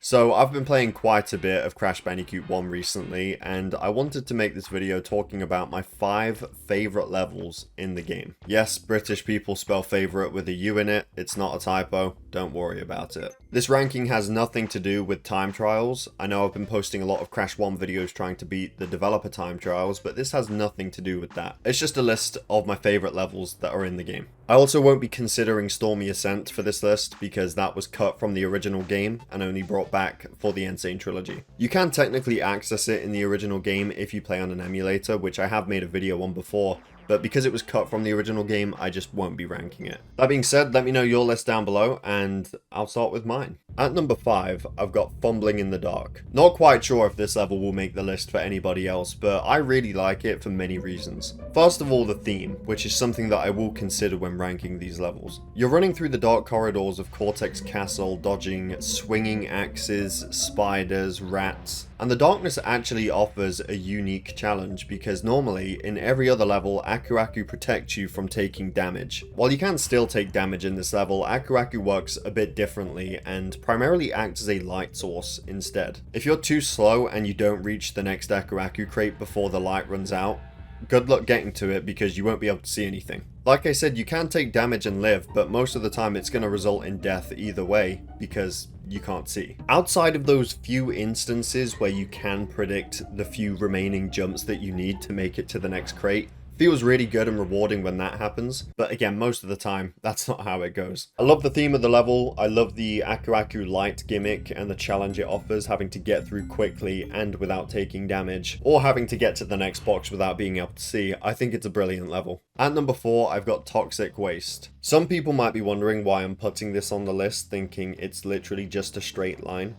So I've been playing quite a bit of Crash Bandicoot 1 recently, and I wanted to make this video talking about my 5 favourite levels in the game. Yes, British people spell favourite with a U in it, it's not a typo, don't worry about it. This ranking has nothing to do with time trials. I know I've been posting a lot of Crash 1 videos trying to beat the developer time trials, but this has nothing to do with that. It's just a list of my favourite levels that are in the game. I also won't be considering Stormy Ascent for this list because that was cut from the original game and only brought back for the Insane Trilogy. You can technically access it in the original game if you play on an emulator, which I have made a video on before, but because it was cut from the original game, I just won't be ranking it. That being said, let me know your list down below, and I'll start with mine. At number 5, I've got Fumbling in the Dark. Not quite sure if this level will make the list for anybody else, but I really like it for many reasons. First of all, the theme, which is something that I will consider when ranking these levels. You're running through the dark corridors of Cortex Castle, dodging swinging axes, spiders, rats, and the darkness actually offers a unique challenge because normally, in every other level, Aku Aku protects you from taking damage. While you can still take damage in this level, Aku Aku works a bit differently and primarily acts as a light source instead. If you're too slow and you don't reach the next Aku Aku crate before the light runs out, good luck getting to it because you won't be able to see anything. Like I said, you can take damage and live, but most of the time it's going to result in death either way because you can't see. Outside of those few instances where you can predict the few remaining jumps that you need to make it to the next crate, feels really good and rewarding when that happens, but again, most of the time, that's not how it goes. I love the theme of the level, I love the Aku Aku light gimmick and the challenge it offers, having to get through quickly and without taking damage, or having to get to the next box without being able to see. I think it's a brilliant level. At number 4, I've got Toxic Waste. Some people might be wondering why I'm putting this on the list, thinking it's literally just a straight line.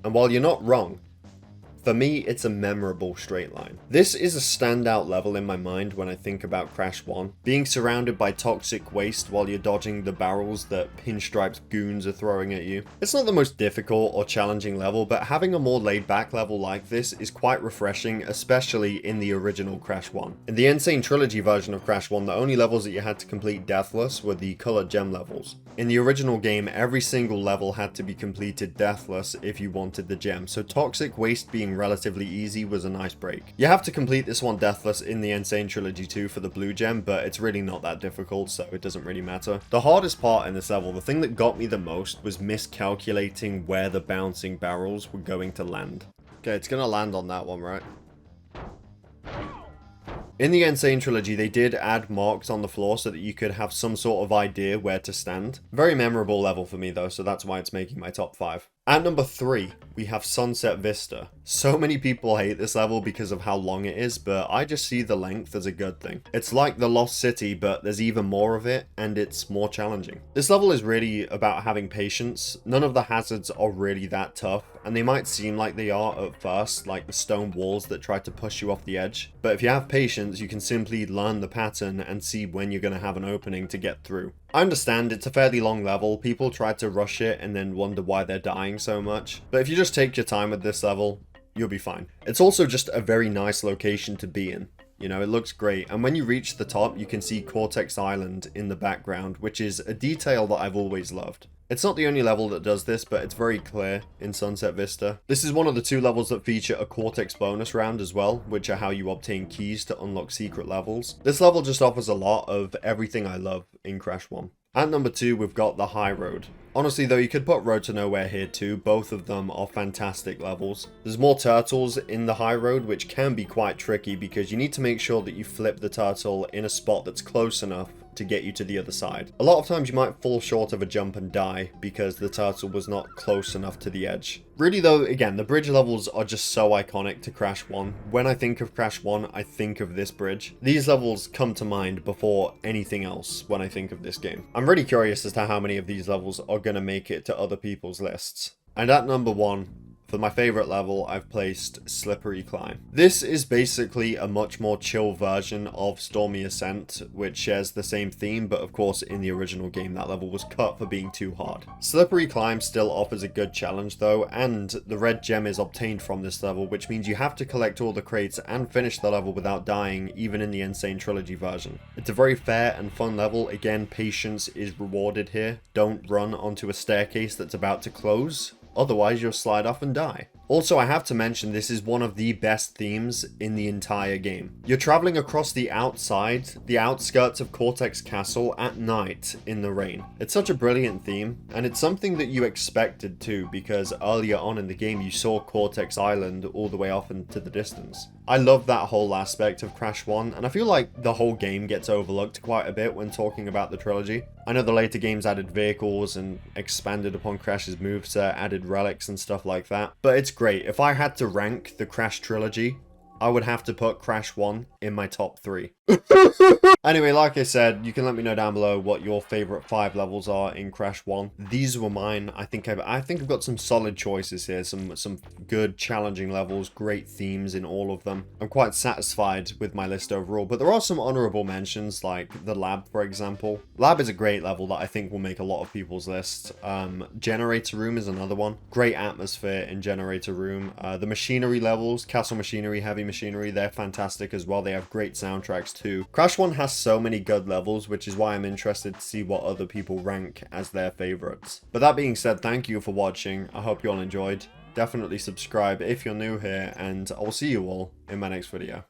And while you're not wrong, for me, it's a memorable straight line. This is a standout level in my mind when I think about Crash 1. Being surrounded by toxic waste while you're dodging the barrels that Pinstripe's goons are throwing at you. It's not the most difficult or challenging level, but having a more laid-back level like this is quite refreshing, especially in the original Crash 1. In the Insane Trilogy version of Crash 1, the only levels that you had to complete deathless were the colored gem levels. In the original game, every single level had to be completed deathless if you wanted the gem, so toxic waste being relatively easy was a nice break. You have to complete this one deathless in the Insane Trilogy 2 for the blue gem, but it's really not that difficult, so it doesn't really matter. The hardest part in this level, the thing that got me the most, was miscalculating where the bouncing barrels were going to land. Okay, it's gonna land on that one, right? In the Insane Trilogy, they did add marks on the floor so that you could have some sort of idea where to stand. Very memorable level for me though, so that's why it's making my top 5. At number 3, we have Sunset Vista. So many people hate this level because of how long it is, but I just see the length as a good thing. It's like the Lost City, but there's even more of it, and it's more challenging. This level is really about having patience. None of the hazards are really that tough, and they might seem like they are at first, like the stone walls that try to push you off the edge. But if you have patience, you can simply learn the pattern and see when you're going to have an opening to get through. I understand it's a fairly long level, people try to rush it and then wonder why they're dying so much, but if you just take your time with this level, you'll be fine. It's also just a very nice location to be in. You know, it looks great, and when you reach the top, you can see Cortex Island in the background, which is a detail that I've always loved. It's not the only level that does this, but it's very clear in Sunset Vista. This is one of the 2 levels that feature a Cortex bonus round as well, which are how you obtain keys to unlock secret levels. This level just offers a lot of everything I love in Crash 1. At number 2, we've got the High Road. Honestly though, you could put Road to Nowhere here too, both of them are fantastic levels. There's more turtles in the High Road, which can be quite tricky because you need to make sure that you flip the turtle in a spot that's close enough to get you to the other side. A lot of times you might fall short of a jump and die because the turtle was not close enough to the edge. Really though, again, the bridge levels are just so iconic to Crash 1. When I think of Crash 1, I think of this bridge. These levels come to mind before anything else when I think of this game. I'm really curious as to how many of these levels are going to make it to other people's lists. And at number 1, for my favorite level, I've placed Slippery Climb. This is basically a much more chill version of Stormy Ascent, which shares the same theme, but of course in the original game that level was cut for being too hard. Slippery Climb still offers a good challenge though, and the red gem is obtained from this level, which means you have to collect all the crates and finish the level without dying, even in the Insane Trilogy version. It's a very fair and fun level. Again, patience is rewarded here. Don't run onto a staircase that's about to close. Otherwise, you'll slide off and die. Also, I have to mention this is one of the best themes in the entire game. You're traveling across the outskirts of Cortex Castle at night in the rain. It's such a brilliant theme, and it's something that you expected too, because earlier on in the game you saw Cortex Island all the way off into the distance. I love that whole aspect of Crash 1, and I feel like the whole game gets overlooked quite a bit when talking about the trilogy. I know the later games added vehicles and expanded upon Crash's moveset, added relics and stuff like that, but it's great. If I had to rank the Crash trilogy, I would have to put Crash 1 in my top 3. Anyway, like I said, you can let me know down below what your favorite 5 levels are in Crash 1. These were mine. I think I've got some solid choices here, some good challenging levels, great themes in all of them. I'm quite satisfied with my list overall, but there are some honorable mentions, like the lab, for example. Lab is a great level that I think will make a lot of people's lists. Generator Room is another one. Great atmosphere in Generator Room. The machinery levels, Castle Machinery, Heavy Machinery, they're fantastic as well. They have great soundtracks too. Crash 1 has so many good levels, which is why I'm interested to see what other people rank as their favorites. But that being said, thank you for watching. I hope you all enjoyed. Definitely subscribe if you're new here, and I'll see you all in my next video.